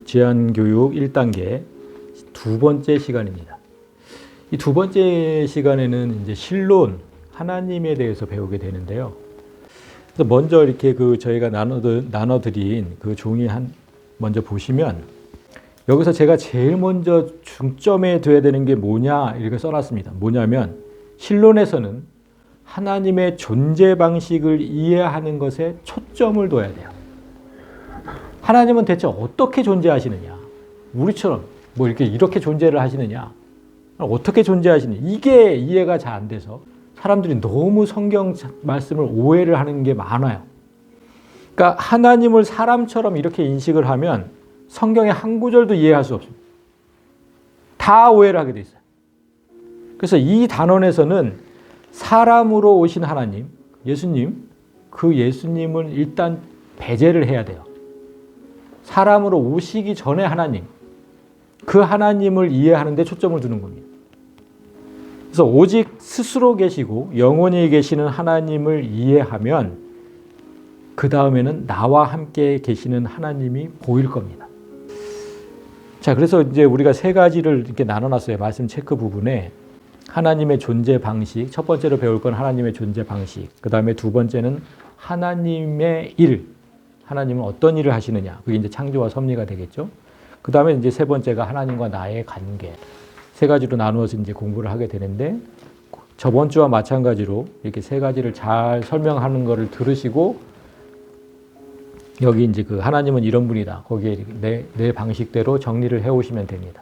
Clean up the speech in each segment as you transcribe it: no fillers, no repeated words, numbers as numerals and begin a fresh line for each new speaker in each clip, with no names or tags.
지안교육 1단계 두 번째 시간입니다. 이 두 번째 시간에는 이제 신론, 하나님에 대해서 배우게 되는데요. 그래서 먼저 이렇게 저희가 나눠드린 그 종이 먼저 보시면 여기서 제가 제일 먼저 중점에 둬야 되는 게 뭐냐 이렇게 써놨습니다. 뭐냐면 신론에서는 하나님의 존재 방식을 이해하는 것에 초점을 둬야 돼요. 하나님은 대체 어떻게 존재하시느냐? 우리처럼 뭐 이렇게 존재를 하시느냐? 어떻게 존재하시느냐? 이게 이해가 잘 안 돼서 사람들이 너무 성경 말씀을 오해를 하는 게 많아요. 그러니까 하나님을 사람처럼 이렇게 인식을 하면 성경의 한 구절도 이해할 수 없습니다. 다 오해를 하게 돼 있어요. 그래서 이 단원에서는 사람으로 오신 하나님, 예수님, 그 예수님을 일단 배제를 해야 돼요. 사람으로 오시기 전에 하나님, 그 하나님을 이해하는 데 초점을 두는 겁니다. 그래서 오직 스스로 계시고 영원히 계시는 하나님을 이해하면 그 다음에는 나와 함께 계시는 하나님이 보일 겁니다. 자, 그래서 이제 우리가 세 가지를 이렇게 나눠놨어요. 말씀 체크 부분에 하나님의 존재 방식, 첫 번째로 배울 건 하나님의 존재 방식, 그 다음에 두 번째는 하나님의 일, 하나님은 어떤 일을 하시느냐, 그게 이제 창조와 섭리가 되겠죠. 그 다음에 이제 세 번째가 하나님과 나의 관계, 세 가지로 나누어서 이제 공부를 하게 되는데 저번 주와 마찬가지로 이렇게 세 가지를 잘 설명하는 것을 들으시고 여기 이제 그 하나님은 이런 분이다. 거기에 내 방식대로 정리를 해오시면 됩니다.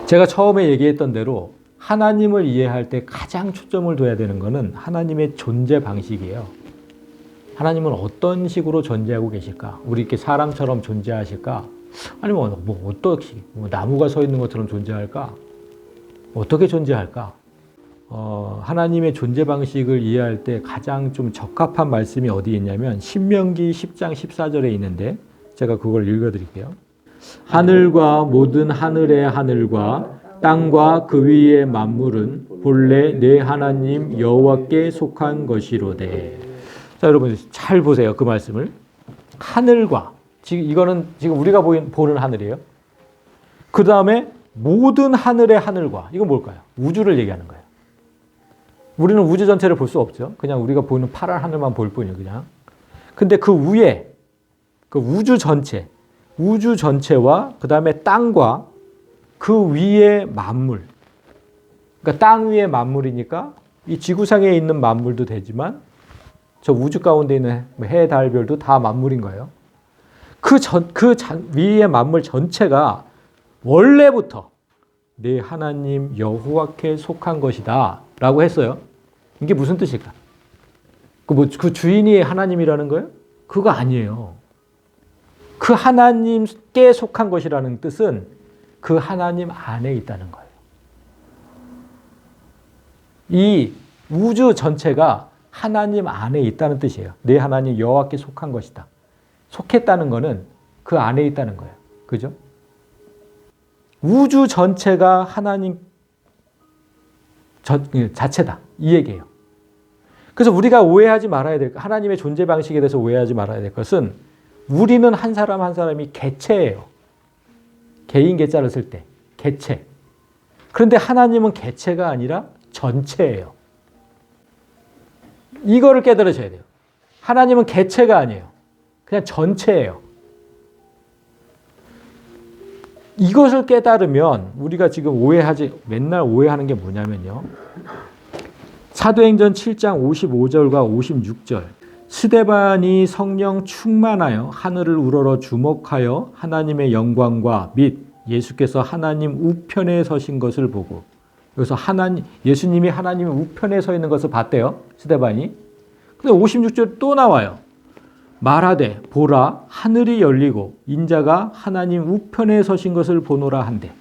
제가 처음에 얘기했던 대로 하나님을 이해할 때 가장 초점을 둬야 되는 것은 하나님의 존재 방식이에요. 하나님은 어떤 식으로 존재하고 계실까? 우리 이렇게 사람처럼 존재하실까? 아니면 어떻게 나무가 서 있는 것처럼 존재할까? 어떻게 존재할까? 하나님의 존재 방식을 이해할 때 가장 좀 적합한 말씀이 어디에 있냐면 신명기 10장 14절에 있는데 제가 그걸 읽어드릴게요. 하늘과 모든 하늘의 하늘과 땅과 그 위의 만물은 본래 내 하나님 여호와께 속한 것이로되. 자, 여러분 잘 보세요. 그 말씀을. 하늘과, 이거는 지금 우리가 보는 하늘이에요. 그 다음에 모든 하늘의 하늘과, 이건 뭘까요? 우주를 얘기하는 거예요. 우리는 우주 전체를 볼 수 없죠. 그냥 우리가 보이는 파란 하늘만 볼 뿐이에요, 그냥. 근데 그 위에, 그 우주 전체와 그 다음에 땅과 그 위의 만물. 그러니까 땅 위의 만물이니까 이 지구상에 있는 만물도 되지만 저 우주 가운데 있는 해, 달, 별도 다 만물인 거예요. 그 위의 만물 전체가 원래부터 내 하나님 여호와께 속한 것이다 라고 했어요. 이게 무슨 뜻일까? 그 주인이 하나님이라는 거예요? 그거 아니에요. 그 하나님께 속한 것이라는 뜻은 그 하나님 안에 있다는 거예요. 이 우주 전체가 하나님 안에 있다는 뜻이에요. 내 하나님 여호와께 속한 것이다. 속했다는 거는 그 안에 있다는 거예요. 그죠? 우주 전체가 하나님 자체다. 이 얘기예요. 그래서 우리가 오해하지 말아야 될, 하나님의 존재 방식에 대해서 오해하지 말아야 될 것은 우리는 한 사람 한 사람이 개체예요. 개인 개자를 쓸 때 개체. 그런데 하나님은 개체가 아니라 전체예요. 이거를 깨달으셔야 돼요. 하나님은 개체가 아니에요. 그냥 전체예요. 이것을 깨달으면 우리가 지금 맨날 오해하는 게 뭐냐면요. 사도행전 7장 55절과 56절. 스데반이 성령 충만하여 하늘을 우러러 주목하여 하나님의 영광과 및 예수께서 하나님 우편에 서신 것을 보고, 여기서 예수님이 하나님의 우편에 서 있는 것을 봤대요. 스데반이. 근데 56절 또 나와요. 말하되 보라 하늘이 열리고 인자가 하나님 우편에 서신 것을 보노라 한대.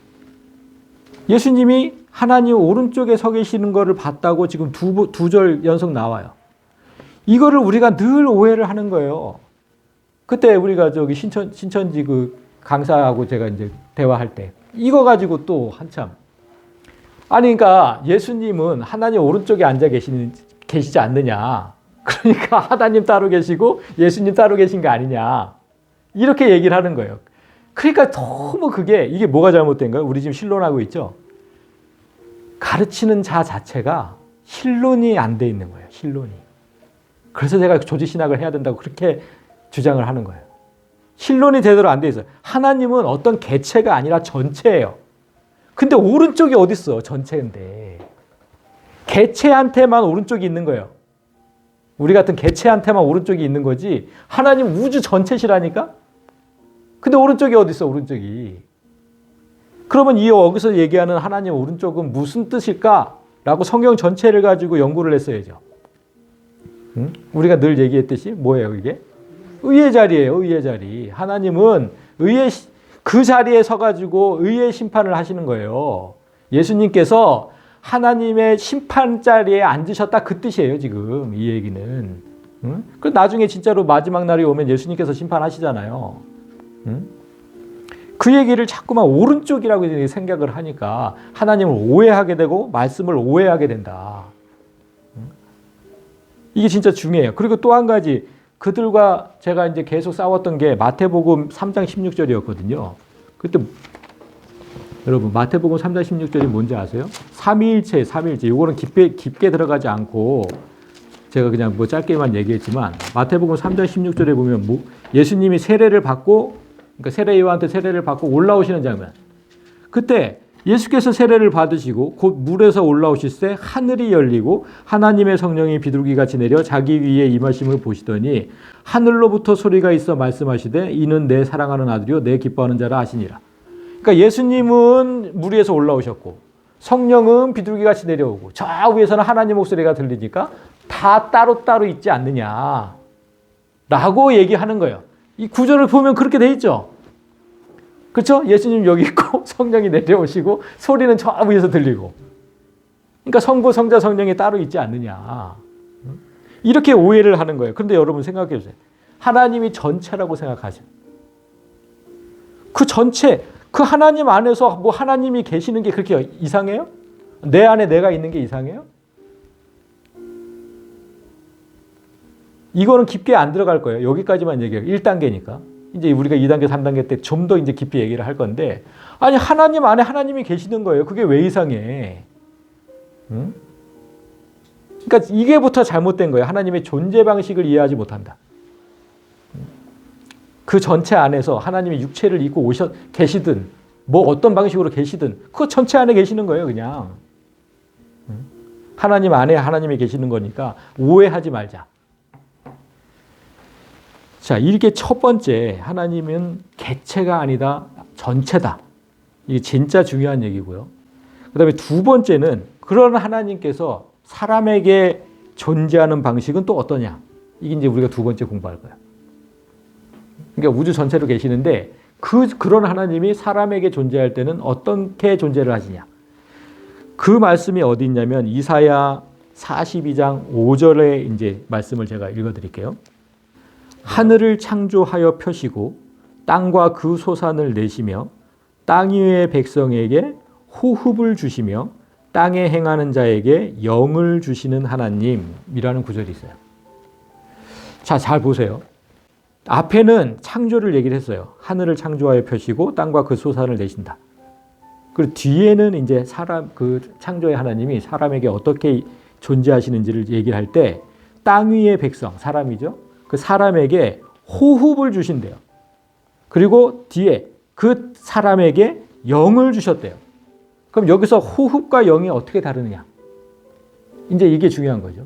예수님이 하나님 오른쪽에 서 계시는 것을 봤다고 지금 두 절 연속 나와요. 이거를 우리가 늘 오해를 하는 거예요. 그때 우리가 저기 신천지 그 강사하고 제가 이제 대화할 때 이거 가지고 또 한참. 아니, 그러니까 예수님은 하나님 오른쪽에 앉아 계시지 않느냐. 그러니까 하나님 따로 계시고 예수님 따로 계신 거 아니냐. 이렇게 얘기를 하는 거예요. 그러니까 너무 이게 뭐가 잘못된 거예요? 우리 지금 신론하고 있죠? 가르치는 자 자체가 신론이 안 돼 있는 거예요. 신론이. 그래서 제가 조지신학을 해야 된다고 그렇게 주장을 하는 거예요. 신론이 제대로 안 돼 있어요. 하나님은 어떤 개체가 아니라 전체예요. 근데 오른쪽이 어디 있어? 전체인데. 개체한테만 오른쪽이 있는 거예요. 우리 같은 개체한테만 오른쪽이 있는 거지 하나님 우주 전체시라니까? 근데 오른쪽이 어디 있어? 오른쪽이. 그러면 여기서 얘기하는 하나님 오른쪽은 무슨 뜻일까라고 성경 전체를 가지고 연구를 했어야죠. 응? 우리가 늘 얘기했듯이 뭐예요 이게? 의의 자리예요. 의의 자리. 하나님은 그 자리에 서가지고 의의 심판을 하시는 거예요. 예수님께서 하나님의 심판 자리에 앉으셨다 그 뜻이에요. 지금 이 얘기는. 응? 그 나중에 진짜로 마지막 날이 오면 예수님께서 심판하시잖아요. 응? 그 얘기를 자꾸만 오른쪽이라고 생각을 하니까 하나님을 오해하게 되고 말씀을 오해하게 된다. 이게 진짜 중요해요. 그리고 또 한 가지 그들과 제가 이제 계속 싸웠던 게 마태복음 3장 16절이었거든요. 그때 여러분 마태복음 3장 16절이 뭔지 아세요? 삼위일체. 이거는 깊게 들어가지 않고 제가 그냥 뭐 짧게만 얘기했지만 마태복음 3장 16절에 보면 예수님이 세례를 받고 그러니까 세례요한한테 세례를 받고 올라오시는 장면. 그때 예수께서 세례를 받으시고 곧 물에서 올라오실 때 하늘이 열리고 하나님의 성령이 비둘기같이 내려 자기 위에 임하심을 보시더니 하늘로부터 소리가 있어 말씀하시되 이는 내 사랑하는 아들이요 내 기뻐하는 자라 하시니라. 그러니까 예수님은 물 위에서 올라오셨고 성령은 비둘기같이 내려오고 저 위에서는 하나님 목소리가 들리니까 다 따로따로 있지 않느냐 라고 얘기하는 거예요. 이 구절을 보면 그렇게 돼 있죠. 그렇죠? 예수님 여기 있고 성령이 내려오시고 소리는 저 위에서 들리고. 그러니까 성부, 성자, 성령이 따로 있지 않느냐. 이렇게 오해를 하는 거예요. 그런데 여러분 생각해 보세요. 하나님이 전체라고 생각하시면 그 전체, 그 하나님 안에서 뭐 하나님이 계시는 게 그렇게 이상해요? 내 안에 내가 있는 게 이상해요? 이거는 깊게 안 들어갈 거예요. 여기까지만 얘기해요. 1단계니까. 이제 우리가 2단계, 3단계 때 좀 더 이제 깊이 얘기를 할 건데, 아니, 하나님 안에 하나님이 계시는 거예요. 그게 왜 이상해? 응? 그러니까 이게부터 잘못된 거예요. 하나님의 존재 방식을 이해하지 못한다. 그 전체 안에서 하나님의 육체를 입고 계시든, 뭐 어떤 방식으로 계시든, 그 전체 안에 계시는 거예요, 그냥. 하나님 안에 하나님이 계시는 거니까 오해하지 말자. 자, 이게 첫 번째, 하나님은 개체가 아니다, 전체다. 이게 진짜 중요한 얘기고요. 그 다음에 두 번째는 그런 하나님께서 사람에게 존재하는 방식은 또 어떠냐. 이게 이제 우리가 두 번째 공부할 거예요. 그러니까 우주 전체로 계시는데 그런 하나님이 사람에게 존재할 때는 어떻게 존재를 하시냐. 그 말씀이 어디 있냐면 이사야 42장 5절의 이제 말씀을 제가 읽어드릴게요. 하늘을 창조하여 펴시고 땅과 그 소산을 내시며 땅 위의 백성에게 호흡을 주시며 땅에 행하는 자에게 영을 주시는 하나님이라는 구절이 있어요. 자, 잘 보세요. 앞에는 창조를 얘기를 했어요. 하늘을 창조하여 펴시고 땅과 그 소산을 내신다. 그리고 뒤에는 이제 그 창조의 하나님이 사람에게 어떻게 존재하시는지를 얘기를 할 때 땅 위의 백성, 사람이죠. 그 사람에게 호흡을 주신대요. 그리고 뒤에 그 사람에게 영을 주셨대요. 그럼 여기서 호흡과 영이 어떻게 다르느냐? 이제 이게 중요한 거죠.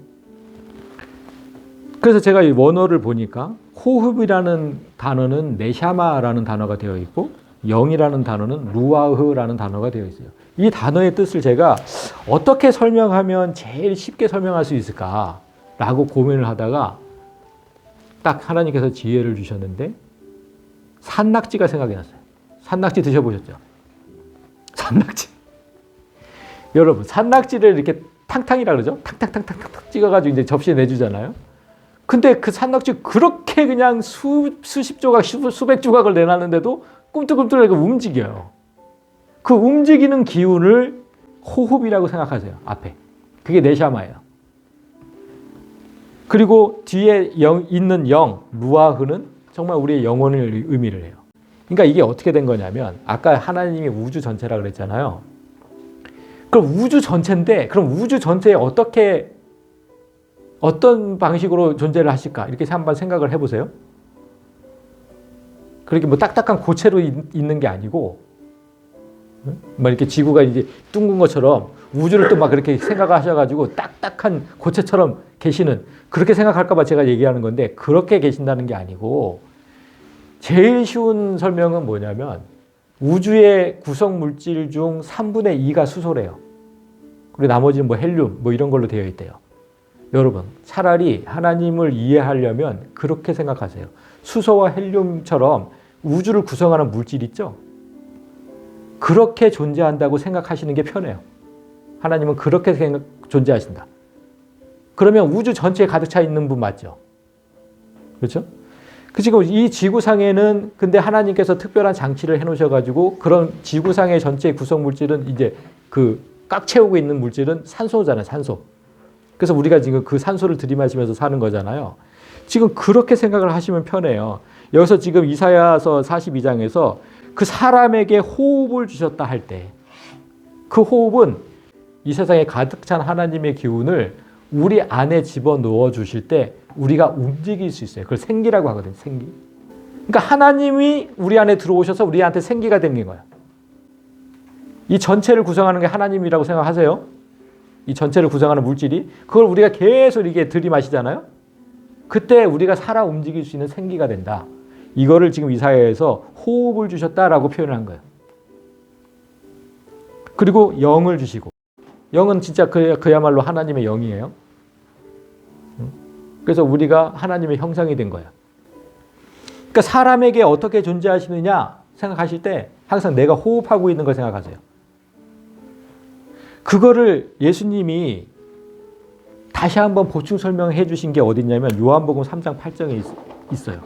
그래서 제가 이 원어를 보니까 호흡이라는 단어는 네샤마라는 단어가 되어 있고 영이라는 단어는 루아흐라는 단어가 되어 있어요. 이 단어의 뜻을 제가 어떻게 설명하면 제일 쉽게 설명할 수 있을까라고 고민을 하다가 딱 하나님께서 지혜를 주셨는데 산낙지가 생각이 났어요. 산낙지 드셔보셨죠? 산낙지. 여러분, 산낙지를 이렇게 탕탕이라 그러죠? 탕탕탕탕탕 찍어가지고 이제 접시에 내주잖아요. 근데 그 산낙지 그렇게 그냥 수십 조각, 수백 조각을 내놨는데도 꿈틀꿈틀하게 움직여요. 그 움직이는 기운을 호흡이라고 생각하세요. 앞에. 그게 네샤마예요. 그리고 뒤에 있는 영, 루아흐는 정말 우리의 영혼을 의미를 해요. 그러니까 이게 어떻게 된 거냐면 아까 하나님이 우주 전체라 그랬잖아요. 그럼 우주 전체인데 그럼 우주 전체에 어떤 방식으로 존재를 하실까? 이렇게 한번 생각을 해보세요. 그렇게 뭐 딱딱한 고체로 있는 게 아니고 막 이렇게 지구가 이제 둥근 것처럼 우주를 또 막 그렇게 생각하셔가지고 딱딱한 고체처럼 계시는 그렇게 생각할까봐 제가 얘기하는 건데 그렇게 계신다는 게 아니고 제일 쉬운 설명은 뭐냐면 우주의 구성 물질 중 3분의 2가 수소래요. 그리고 나머지는 뭐 헬륨 뭐 이런 걸로 되어 있대요. 여러분 차라리 하나님을 이해하려면 그렇게 생각하세요. 수소와 헬륨처럼 우주를 구성하는 물질 있죠? 그렇게 존재한다고 생각하시는 게 편해요. 하나님은 그렇게 존재하신다. 그러면 우주 전체에 가득 차 있는 분 맞죠? 그렇죠? 지금 이 지구상에는 근데 하나님께서 특별한 장치를 해놓으셔가지고 그런 지구상의 전체 구성 물질은 이제 그 꽉 채우고 있는 물질은 산소잖아요, 산소. 그래서 우리가 지금 그 산소를 들이마시면서 사는 거잖아요. 지금 그렇게 생각을 하시면 편해요. 여기서 지금 이사야서 42장에서 그 사람에게 호흡을 주셨다 할 때 그 호흡은 이 세상에 가득 찬 하나님의 기운을 우리 안에 집어넣어 주실 때 우리가 움직일 수 있어요. 그걸 생기라고 하거든요. 생기. 그러니까 하나님이 우리 안에 들어오셔서 우리한테 생기가 생긴 거예요. 이 전체를 구성하는 게 하나님이라고 생각하세요. 이 전체를 구성하는 물질이 그걸 우리가 계속 이게 들이마시잖아요. 그때 우리가 살아 움직일 수 있는 생기가 된다. 이거를 지금 이사야에서 호흡을 주셨다라고 표현한 거예요. 그리고 영을 주시고 영은 진짜 그야말로 하나님의 영이에요. 그래서 우리가 하나님의 형상이 된 거예요. 그러니까 사람에게 어떻게 존재하시느냐 생각하실 때 항상 내가 호흡하고 있는 걸 생각하세요. 그거를 예수님이 다시 한번 보충 설명해 주신 게 어디 있냐면 요한복음 3장 8절에 있어요.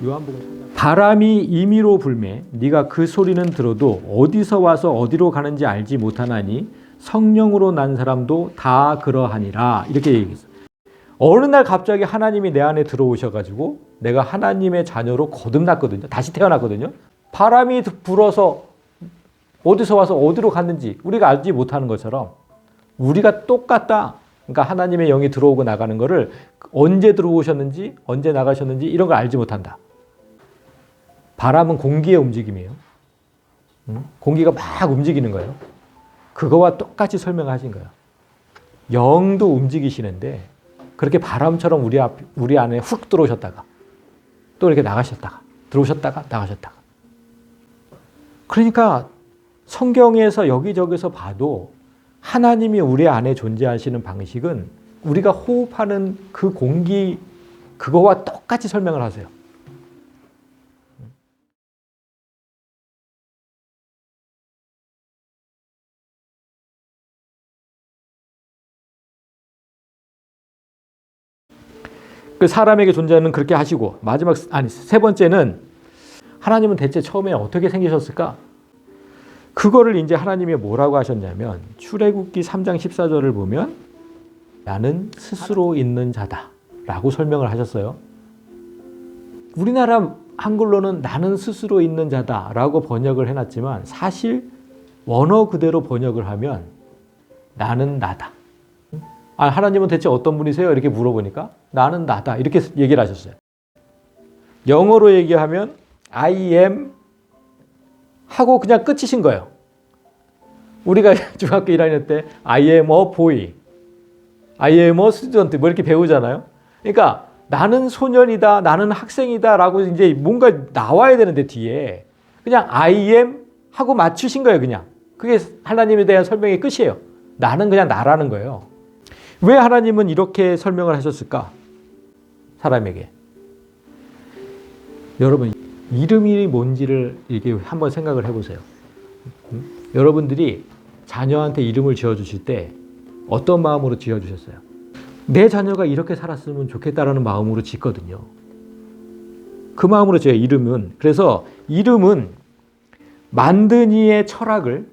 요한복음 3장. 바람이 임의로 불매 네가 그 소리는 들어도 어디서 와서 어디로 가는지 알지 못하나니 성령으로 난 사람도 다 그러하니라. 이렇게 얘기했어요. 어느 날 갑자기 하나님이 내 안에 들어오셔가지고 내가 하나님의 자녀로 거듭났거든요. 다시 태어났거든요. 바람이 불어서 어디서 와서 어디로 갔는지 우리가 알지 못하는 것처럼 우리가 똑같다. 그러니까 하나님의 영이 들어오고 나가는 거를 언제 들어오셨는지 언제 나가셨는지 이런 걸 알지 못한다. 바람은 공기의 움직임이에요. 공기가 막 움직이는 거예요. 그거와 똑같이 설명하신 거예요. 영도 움직이시는데 그렇게 바람처럼 우리 안에 훅 들어오셨다가 또 이렇게 나가셨다가 들어오셨다가 나가셨다가. 그러니까 성경에서 여기저기서 봐도 하나님이 우리 안에 존재하시는 방식은 우리가 호흡하는 그 공기 그거와 똑같이 설명을 하세요. 그 사람에게 존재하는 그렇게 하시고 세 번째는 하나님은 대체 처음에 어떻게 생기셨을까? 그거를 이제 하나님이 뭐라고 하셨냐면 출애굽기 3장 14절을 보면 나는 스스로 있는 자다 라고 설명을 하셨어요. 우리나라 한글로는 나는 스스로 있는 자다 라고 번역을 해놨지만 사실 원어 그대로 번역을 하면 나는 나다. 하나님은 대체 어떤 분이세요? 이렇게 물어보니까 나는 나다 이렇게 얘기를 하셨어요. 영어로 얘기하면 I am 하고 그냥 끝이신 거예요. 우리가 중학교 1학년 때 I am a boy, I am a student 뭐 이렇게 배우잖아요. 그러니까 나는 소년이다, 나는 학생이다 라고 이제 뭔가 나와야 되는데 뒤에 그냥 I am 하고 맞추신 거예요. 그냥 그게 하나님에 대한 설명의 끝이에요. 나는 그냥 나라는 거예요. 왜 하나님은 이렇게 설명을 하셨을까? 사람에게. 여러분 이름이 뭔지를 이렇게 한번 생각을 해보세요. 여러분들이 자녀한테 이름을 지어주실 때 어떤 마음으로 지어주셨어요? 내 자녀가 이렇게 살았으면 좋겠다라는 마음으로 짓거든요. 그 마음으로 지어요, 이름은. 그래서 이름은 만든 이의 철학을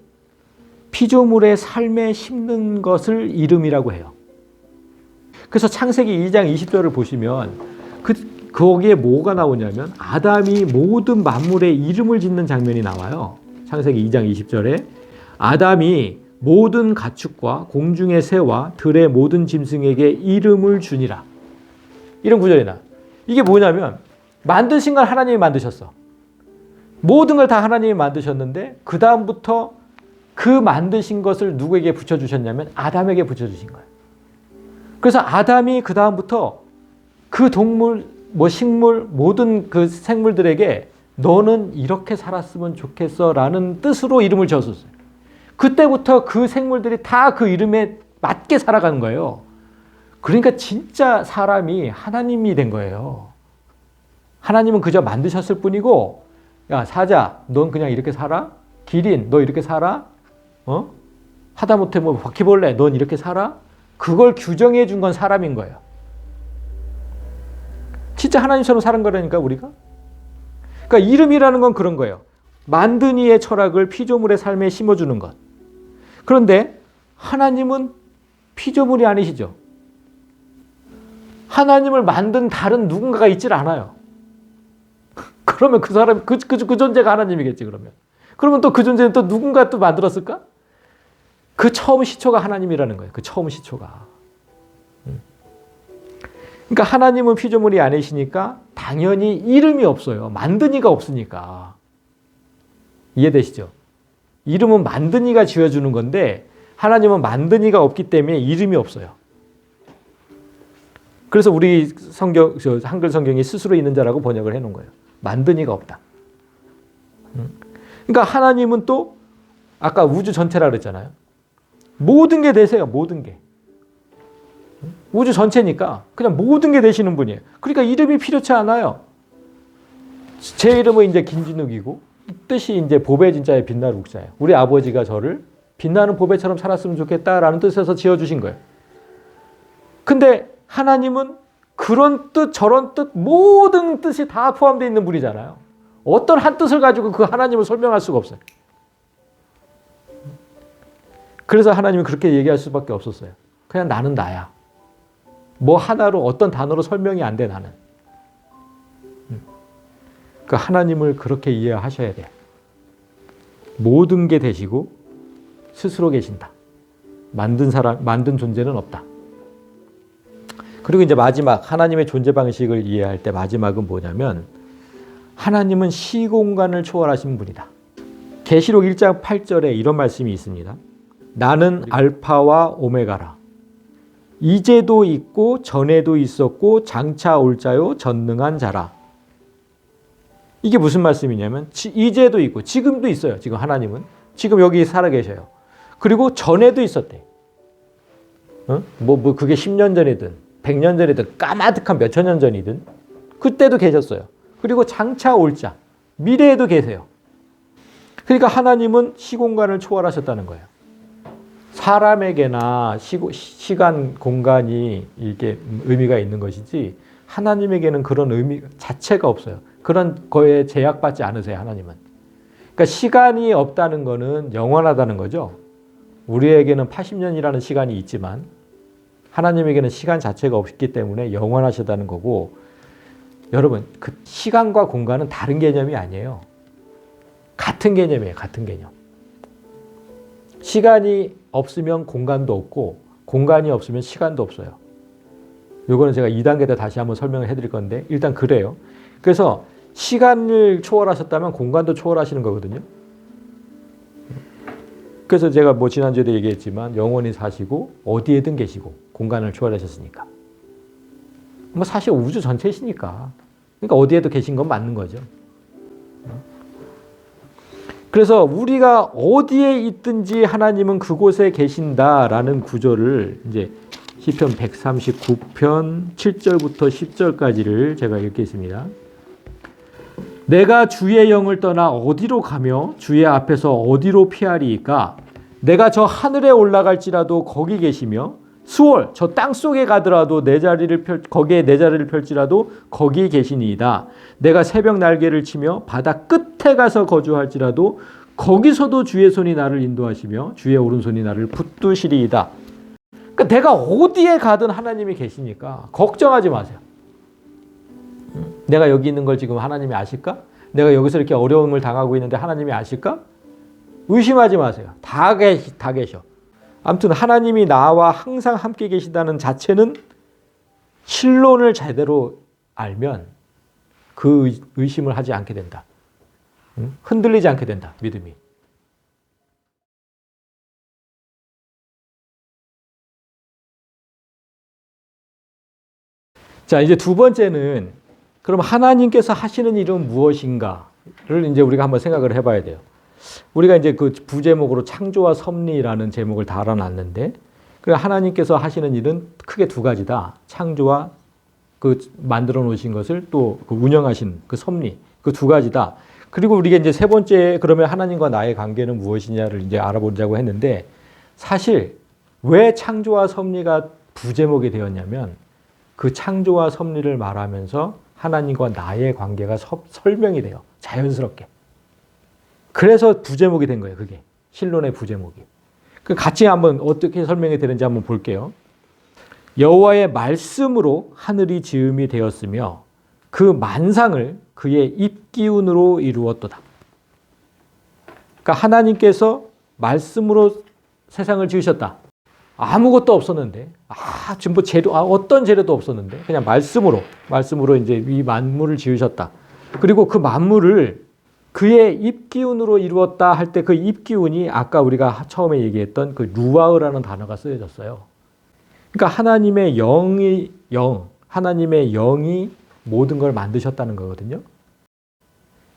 피조물의 삶에 심는 것을 이름이라고 해요. 그래서 창세기 2장 20절을 보시면 거기에 뭐가 나오냐면 아담이 모든 만물의 이름을 짓는 장면이 나와요. 창세기 2장 20절에 아담이 모든 가축과 공중의 새와 들의 모든 짐승에게 이름을 주니라. 이런 구절이 나와요. 이게 뭐냐면 만드신 걸 하나님이 만드셨어. 모든 걸 다 하나님이 만드셨는데 그 다음부터 그 만드신 것을 누구에게 붙여주셨냐면 아담에게 붙여주신 거예요. 그래서 아담이 그 다음부터 그 동물, 뭐 식물, 모든 그 생물들에게 너는 이렇게 살았으면 좋겠어 라는 뜻으로 이름을 지었었어요. 그때부터 그 생물들이 다 그 이름에 맞게 살아가는 거예요. 그러니까 진짜 사람이 하나님이 된 거예요. 하나님은 그저 만드셨을 뿐이고, 야, 사자, 넌 그냥 이렇게 살아? 기린, 너 이렇게 살아? 하다못해 뭐 바퀴벌레, 넌 이렇게 살아? 그걸 규정해 준 건 사람인 거예요. 진짜 하나님처럼 사는 거라니까, 우리가. 그러니까 이름이라는 건 그런 거예요. 만든 이의 철학을 피조물의 삶에 심어주는 것. 그런데 하나님은 피조물이 아니시죠. 하나님을 만든 다른 누군가가 있질 않아요. 그러면 그 사람, 그 존재가 하나님이겠지, 그러면. 그러면 또 그 존재는 또 누군가 또 만들었을까? 그 처음 시초가 하나님이라는 거예요. 그 처음 시초가. 그러니까 하나님은 피조물이 아니시니까 당연히 이름이 없어요. 만든 이가 없으니까. 이해되시죠? 이름은 만든 이가 지어주는 건데 하나님은 만든 이가 없기 때문에 이름이 없어요. 그래서 우리 성경, 한글 성경이 스스로 있는 자라고 번역을 해놓은 거예요. 만든 이가 없다. 그러니까 하나님은 또 아까 우주 전체라 그랬잖아요. 모든 게 되세요. 모든 게. 우주 전체니까 그냥 모든 게 되시는 분이에요. 그러니까 이름이 필요치 않아요. 제 이름은 이제 김진욱이고 뜻이 이제 보배 진짜의 빛나는 uk자예요. 우리 아버지가 저를 빛나는 보배처럼 살았으면 좋겠다라는 뜻에서 지어주신 거예요. 근데 하나님은 그런 뜻, 저런 뜻, 모든 뜻이 다 포함되어 있는 분이잖아요. 어떤 한 뜻을 가지고 그 하나님을 설명할 수가 없어요. 그래서 하나님은 그렇게 얘기할 수밖에 없었어요. 그냥 나는 나야. 뭐 하나로 어떤 단어로 설명이 안 돼, 나는. 그 하나님을 그렇게 이해하셔야 돼. 모든 게 되시고 스스로 계신다. 만든 존재는 없다. 그리고 이제 마지막 하나님의 존재 방식을 이해할 때 마지막은 뭐냐면 하나님은 시공간을 초월하신 분이다. 계시록 1장 8절에 이런 말씀이 있습니다. 나는 알파와 오메가라. 이제도 있고 전에도 있었고 장차 올 자요 전능한 자라. 이게 무슨 말씀이냐면 이제도 있고 지금도 있어요. 지금 하나님은. 지금 여기 살아계셔요. 그리고 전에도 있었대. 뭐 그게 10년 전이든 100년 전이든 까마득한 몇천 년 전이든 그때도 계셨어요. 그리고 장차 올 자, 미래에도 계세요. 그러니까 하나님은 시공간을 초월하셨다는 거예요. 사람에게나 시간, 공간이 이게 의미가 있는 것이지 하나님에게는 그런 의미 자체가 없어요. 그런 거에 제약받지 않으세요, 하나님은. 그러니까 시간이 없다는 거는 영원하다는 거죠. 우리에게는 80년이라는 시간이 있지만 하나님에게는 시간 자체가 없기 때문에 영원하시다는 거고, 여러분, 그 시간과 공간은 다른 개념이 아니에요. 같은 개념이에요, 같은 개념. 시간이 없으면 공간도 없고 공간이 없으면 시간도 없어요. 이거는 제가 2단계 때 다시 한번 설명을 해드릴 건데 일단 그래요. 그래서 시간을 초월하셨다면 공간도 초월하시는 거거든요. 그래서 제가 뭐 지난주에도 얘기했지만 영원히 사시고 어디에든 계시고 공간을 초월하셨으니까. 뭐 사실 우주 전체이시니까. 그러니까 어디에도 계신 건 맞는 거죠. 그래서 우리가 어디에 있든지 하나님은 그곳에 계신다라는 구절을 이제 시편 139편 7절부터 10절까지를 제가 읽겠습니다. 내가 주의 영을 떠나 어디로 가며 주의 앞에서 어디로 피하리이까? 내가 저 하늘에 올라갈지라도 거기 계시며 수월 저 땅속에 가더라도 거기에 내 자리를 펼지라도 거기 계시니이다. 내가 새벽 날개를 치며 바다 끝에 가서 거주할지라도 거기서도 주의 손이 나를 인도하시며 주의 오른손이 나를 붙드시리이다. 그러니까 내가 어디에 가든 하나님이 계시니까 걱정하지 마세요. 내가 여기 있는 걸 지금 하나님이 아실까? 내가 여기서 이렇게 어려움을 당하고 있는데 하나님이 아실까? 의심하지 마세요. 다 계셔. 아무튼 하나님이 나와 항상 함께 계시다는 자체는 신론을 제대로 알면 그 의심을 하지 않게 된다. 흔들리지 않게 된다. 믿음이. 자, 이제 두 번째는 그럼 하나님께서 하시는 일은 무엇인가를 이제 우리가 한번 생각을 해봐야 돼요. 우리가 이제 그 부제목으로 창조와 섭리라는 제목을 달아놨는데, 그 하나님께서 하시는 일은 크게 두 가지다. 창조와 그 만들어 놓으신 것을 또 그 운영하신 그 섭리, 그 두 가지다. 그리고 우리가 이제 세 번째, 그러면 하나님과 나의 관계는 무엇이냐를 이제 알아보자고 했는데, 사실 왜 창조와 섭리가 부제목이 되었냐면, 그 창조와 섭리를 말하면서 하나님과 나의 관계가 설명이 돼요. 자연스럽게. 그래서 부제목이 된 거예요. 그게 신론의 부제목이. 그 같이 한번 어떻게 설명이 되는지 한번 볼게요. 여호와의 말씀으로 하늘이 지음이 되었으며 그 만상을 그의 입기운으로 이루었도다. 그러니까 하나님께서 말씀으로 세상을 지으셨다. 아무것도 없었는데, 지금 뭐 재료, 어떤 재료도 없었는데, 그냥 말씀으로 이제 이 만물을 지으셨다. 그리고 그 만물을 그의 입기운으로 이루었다 할 때 그 입기운이 아까 우리가 처음에 얘기했던 그 루아흐라는 단어가 쓰여졌어요. 그러니까 하나님의 하나님의 영이 모든 걸 만드셨다는 거거든요.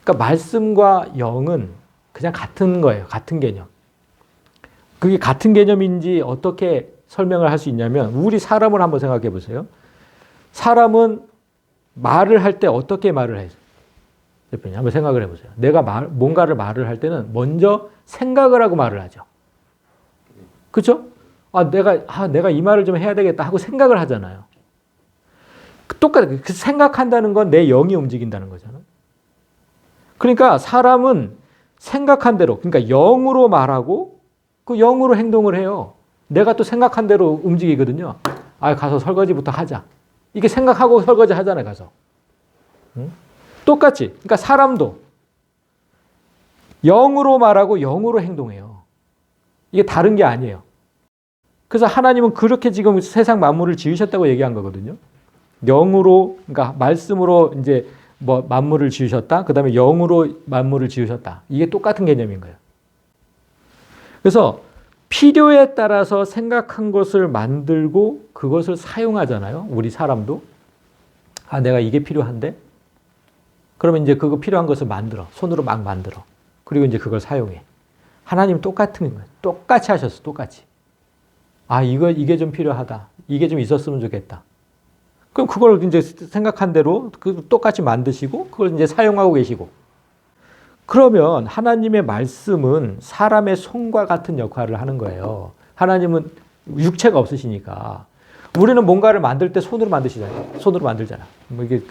그러니까 말씀과 영은 그냥 같은 거예요. 같은 개념. 그게 같은 개념인지 어떻게 설명을 할 수 있냐면, 우리 사람을 한번 생각해 보세요. 사람은 말을 할 때 어떻게 말을 해요? 대표님 한번 생각을 해보세요. 내가 뭔가를 말을 할 때는 먼저 생각을 하고 말을 하죠. 그렇죠? 내가 이 말을 좀 해야 되겠다 하고 생각을 하잖아요. 똑같아요. 생각한다는 건 내 영이 움직인다는 거잖아요. 그러니까 사람은 생각한 대로, 그러니까 영으로 말하고 그 영으로 행동을 해요. 내가 또 생각한 대로 움직이거든요. 가서 설거지부터 하자. 이게 생각하고 설거지 하잖아요, 가서. 응? 똑같이. 그러니까 사람도 영으로 말하고 영으로 행동해요. 이게 다른 게 아니에요. 그래서 하나님은 그렇게 지금 세상 만물을 지으셨다고 얘기한 거거든요. 영으로, 그러니까 말씀으로 이제 뭐 만물을 지으셨다. 그다음에 영으로 만물을 지으셨다. 이게 똑같은 개념인 거예요. 그래서 필요에 따라서 생각한 것을 만들고 그것을 사용하잖아요. 우리 사람도. 내가 이게 필요한데? 그러면 이제 그거 필요한 것을 만들어. 손으로 막 만들어. 그리고 이제 그걸 사용해. 하나님 똑같은 거예요. 똑같이 하셨어. 똑같이. 이게 좀 필요하다. 이게 좀 있었으면 좋겠다. 그럼 그걸 이제 생각한 대로 똑같이 만드시고 그걸 이제 사용하고 계시고. 그러면 하나님의 말씀은 사람의 손과 같은 역할을 하는 거예요. 하나님은 육체가 없으시니까. 우리는 뭔가를 만들 때 손으로 만드시잖아요. 손으로 만들잖아.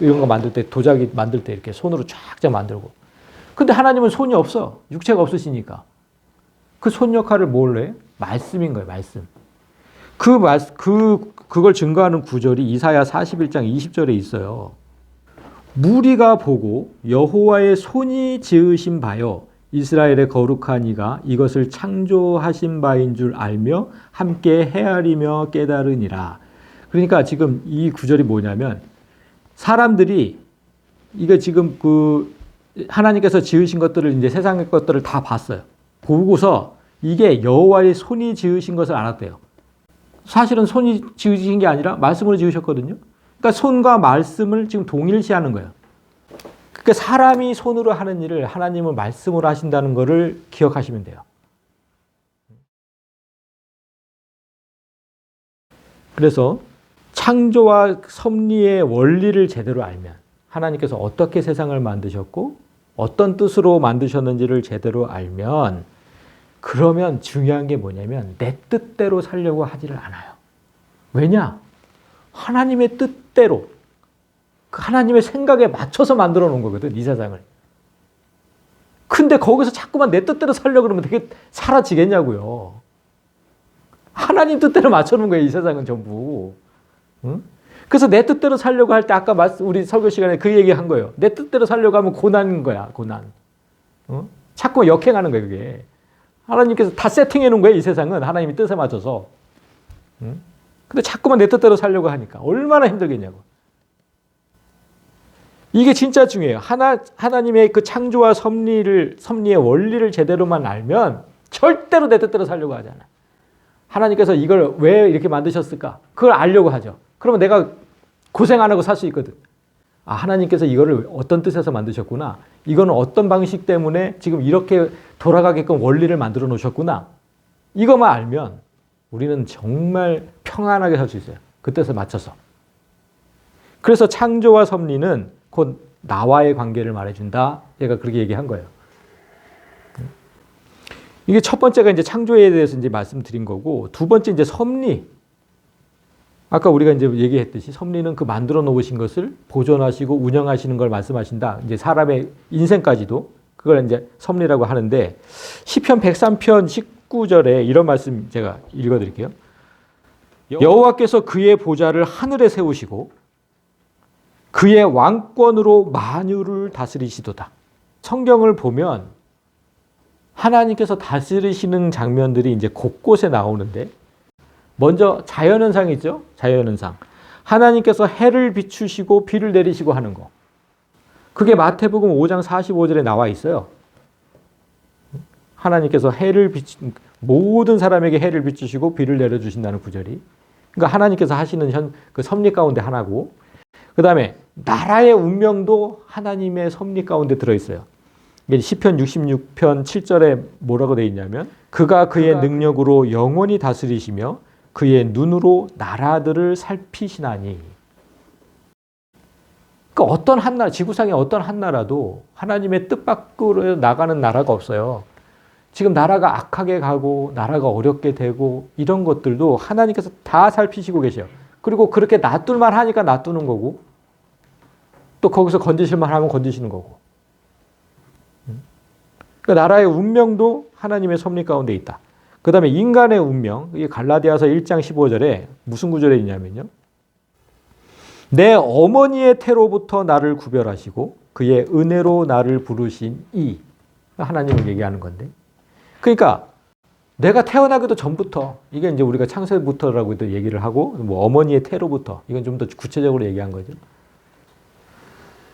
이런 거 만들 때, 도자기 만들 때 이렇게 손으로 쫙 만들고. 근데 하나님은 손이 없어. 육체가 없으시니까. 그 손 역할을 뭘 해? 말씀인 거예요, 말씀. 그걸 증거하는 구절이 이사야 41장 20절에 있어요. 무리가 보고 여호와의 손이 지으신 바요 이스라엘의 거룩한 이가 이것을 창조하신 바인 줄 알며 함께 헤아리며 깨달으니라. 그러니까 지금 이 구절이 뭐냐면, 사람들이 이게 지금 하나님께서 지으신 것들을, 이제 세상의 것들을 다 봤어요. 보고서 이게 여호와의 손이 지으신 것을 알았대요. 사실은 손이 지으신 게 아니라 말씀으로 지으셨거든요. 그러니까 손과 말씀을 지금 동일시하는 거예요. 그러니까 사람이 손으로 하는 일을 하나님은 말씀으로 하신다는 것을 기억하시면 돼요. 그래서 창조와 섭리의 원리를 제대로 알면, 하나님께서 어떻게 세상을 만드셨고 어떤 뜻으로 만드셨는지를 제대로 알면, 그러면 중요한 게 뭐냐면 내 뜻대로 살려고 하지를 않아요. 왜냐? 하나님의 뜻대로, 하나님의 생각에 맞춰서 만들어 놓은 거거든, 이 세상을. 근데 거기서 자꾸만 내 뜻대로 살려고 그러면 되게 사라지겠냐고요. 하나님 뜻대로 맞춰 놓은 거예요, 이 세상은 전부. 응? 그래서 내 뜻대로 살려고 할 때 아까 우리 설교 시간에 그 얘기 한 거예요. 내 뜻대로 살려고 하면 고난인 거야, 고난. 자꾸 역행하는 거예요, 그게. 하나님께서 다 세팅해 놓은 거예요, 이 세상은. 하나님이 뜻에 맞춰서. 근데 자꾸만 내 뜻대로 살려고 하니까 얼마나 힘들겠냐고. 이게 진짜 중요해요. 하나님의 그 창조와 섭리의 원리를 제대로만 알면 절대로 내 뜻대로 살려고 하잖아. 하나님께서 이걸 왜 이렇게 만드셨을까? 그걸 알려고 하죠. 그러면 내가 고생 안 하고 살 수 있거든. 아, 하나님께서 이거를 어떤 뜻에서 만드셨구나. 이거는 어떤 방식 때문에 지금 이렇게 돌아가게끔 원리를 만들어 놓으셨구나. 이것만 알면 우리는 정말 평안하게 살 수 있어요. 그 뜻에 맞춰서. 그래서 창조와 섭리는 곧 나와의 관계를 말해준다. 얘가 그렇게 얘기한 거예요. 이게 첫 번째가 이제 창조에 대해서 이제 말씀드린 거고, 두 번째 이제 섭리. 아까 우리가 이제 얘기했듯이 섭리는 그 만들어 놓으신 것을 보존하시고 운영하시는 걸 말씀하신다. 이제 사람의 인생까지도 그걸 이제 섭리라고 하는데, 시편 103편 19절에 이런 말씀 제가 읽어 드릴게요. 여호와께서 그의 보좌를 하늘에 세우시고 그의 왕권으로 만유를 다스리시도다. 성경을 보면 하나님께서 다스리시는 장면들이 이제 곳곳에 나오는데, 먼저 자연현상이 있죠. 자연현상. 하나님께서 해를 비추시고 비를 내리시고 하는 거. 그게 마태복음 5장 45절에 나와 있어요. 하나님께서 모든 사람에게 해를 비추시고 비를 내려주신다는 구절이. 그러니까 하나님께서 하시는 그 섭리 가운데 하나고, 그 다음에 나라의 운명도 하나님의 섭리 가운데 들어있어요. 시편 66편 7절에 뭐라고 되어 있냐면, 그가 그의 능력으로 영원히 다스리시며 그의 눈으로 나라들을 살피시나니. 그러니까 어떤 한 나라, 지구상의 어떤 한 나라도 하나님의 뜻 밖으로 나가는 나라가 없어요. 지금 나라가 악하게 가고 나라가 어렵게 되고 이런 것들도 하나님께서 다 살피시고 계셔요. 그리고 그렇게 놔둘만 하니까 놔두는 거고, 또 거기서 건지실만 하면 건지시는 거고. 그러니까 나라의 운명도 하나님의 섭리 가운데 있다. 그 다음에 인간의 운명, 이게 갈라디아서 1장 15절에 무슨 구절에 있냐면요. 내 어머니의 태로부터 나를 구별하시고 그의 은혜로 나를 부르신 이. 하나님을 얘기하는 건데. 그러니까 내가 태어나기도 전부터, 이게 이제 우리가 창세부터라고도 얘기를 하고, 뭐 어머니의 태로부터, 이건 좀 더 구체적으로 얘기한 거죠.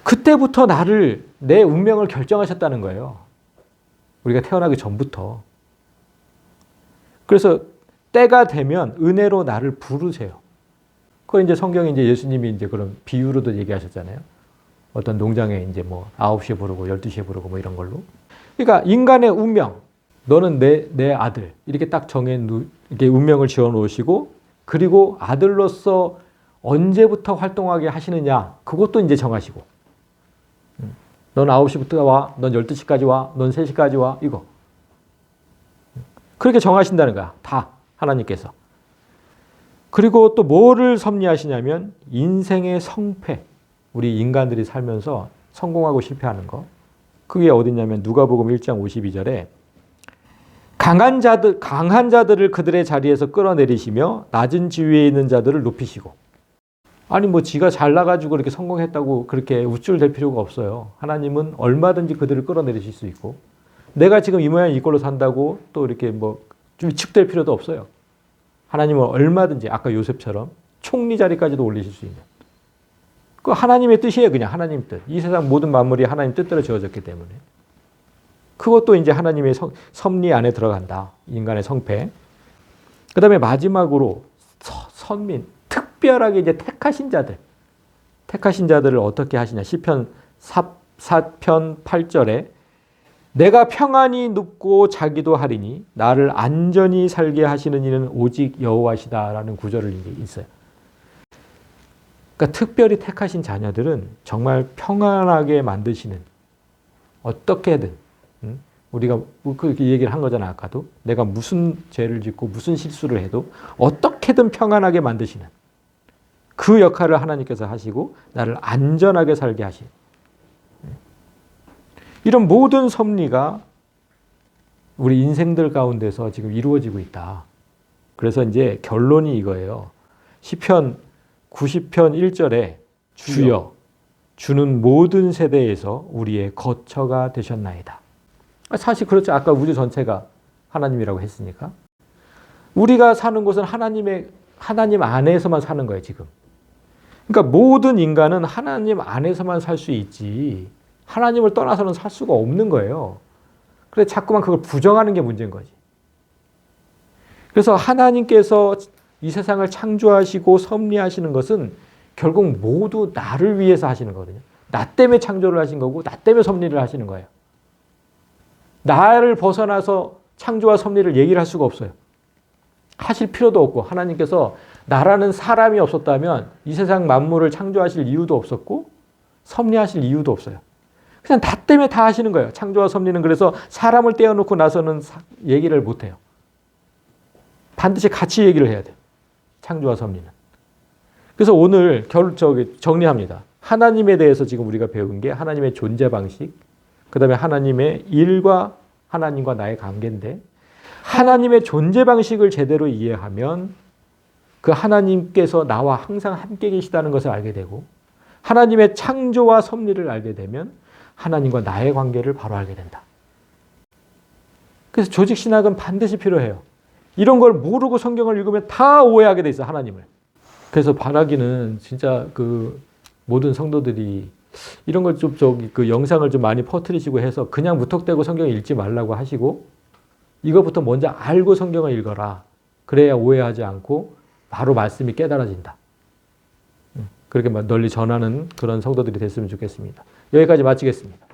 그때부터 내 운명을 결정하셨다는 거예요. 우리가 태어나기 전부터. 그래서 때가 되면 은혜로 나를 부르세요. 그걸 이제 성경에 이제 예수님이 이제 그런 비유로도 얘기하셨잖아요. 어떤 농장에 이제 뭐 9시에 부르고 12시에 부르고 뭐 이런 걸로. 그러니까 인간의 운명, 너는 내 아들, 이렇게 딱 이렇게 운명을 지어 놓으시고, 그리고 아들로서 언제부터 활동하게 하시느냐, 그것도 이제 정하시고. 넌 9시부터 와, 넌 12시까지 와, 넌 3시까지 와, 이거. 그렇게 정하신다는 거야, 다 하나님께서. 그리고 또 뭐를 섭리하시냐면 인생의 성패, 우리 인간들이 살면서 성공하고 실패하는 거. 그게 어딨냐면 누가복음 1장 52절에 강한 자들을 그들의 자리에서 끌어내리시며 낮은 지위에 있는 자들을 높이시고. 아니 뭐 지가 잘나가지고 이렇게 성공했다고 그렇게 우쭐댈 필요가 없어요. 하나님은 얼마든지 그들을 끌어내리실 수 있고, 내가 지금 이 모양 이꼴로 산다고 또 이렇게 뭐 좀 위축될 필요도 없어요. 하나님은 얼마든지 아까 요셉처럼 총리 자리까지도 올리실 수 있는. 그 하나님의 뜻이에요. 그냥 하나님 뜻. 이 세상 모든 만물이 하나님 뜻대로 지어졌기 때문에. 그것도 이제 하나님의 섭리 안에 들어간다. 인간의 성패. 그 다음에 마지막으로 선민, 특별하게 이제 택하신 자들을 어떻게 하시냐. 시편 4편 8절에 내가 평안히 눕고 자기도 하리니 나를 안전히 살게 하시는 이는 오직 여호와시다라는 구절을 있어요. 그러니까 특별히 택하신 자녀들은 정말 평안하게 만드시는, 어떻게든, 우리가 그렇게 얘기를 한 거잖아, 아까도. 내가 무슨 죄를 짓고 무슨 실수를 해도 어떻게든 평안하게 만드시는 그 역할을 하나님께서 하시고 나를 안전하게 살게 하시는, 이런 모든 섭리가 우리 인생들 가운데서 지금 이루어지고 있다. 그래서 이제 결론이 이거예요. 시편 90편 1절에 주여 주는 모든 세대에서 우리의 거처가 되셨나이다. 사실 그렇죠. 아까 우주 전체가 하나님이라고 했으니까. 우리가 사는 곳은 하나님 안에서만 사는 거예요, 지금. 그러니까 모든 인간은 하나님 안에서만 살 수 있지 하나님을 떠나서는 살 수가 없는 거예요. 그래서 자꾸만 그걸 부정하는 게 문제인 거지. 그래서 하나님께서 이 세상을 창조하시고 섭리하시는 것은 결국 모두 나를 위해서 하시는 거거든요. 나 때문에 창조를 하신 거고 나 때문에 섭리를 하시는 거예요. 나를 벗어나서 창조와 섭리를 얘기를 할 수가 없어요. 하실 필요도 없고 하나님께서 나라는 사람이 없었다면 이 세상 만물을 창조하실 이유도 없었고 섭리하실 이유도 없어요. 그냥 나 때문에 다 하시는 거예요. 창조와 섭리는. 그래서 사람을 떼어놓고 나서는 얘기를 못해요. 반드시 같이 얘기를 해야 돼요. 창조와 섭리는. 그래서 오늘 정리합니다. 하나님에 대해서 지금 우리가 배운 게 하나님의 존재 방식, 그 다음에 하나님의 일과 하나님과 나의 관계인데 하나님의 존재 방식을 제대로 이해하면 그 하나님께서 나와 항상 함께 계시다는 것을 알게 되고 하나님의 창조와 섭리를 알게 되면 하나님과 나의 관계를 바로 알게 된다. 그래서 조직신학은 반드시 필요해요. 이런 걸 모르고 성경을 읽으면 다 오해하게 돼 있어, 하나님을. 그래서 바라기는 진짜 그 모든 성도들이 이런 걸 좀 그 영상을 좀 많이 퍼뜨리시고 해서 그냥 무턱대고 성경을 읽지 말라고 하시고 이것부터 먼저 알고 성경을 읽어라. 그래야 오해하지 않고 바로 말씀이 깨달아진다. 그렇게 널리 전하는 그런 성도들이 됐으면 좋겠습니다. 여기까지 마치겠습니다.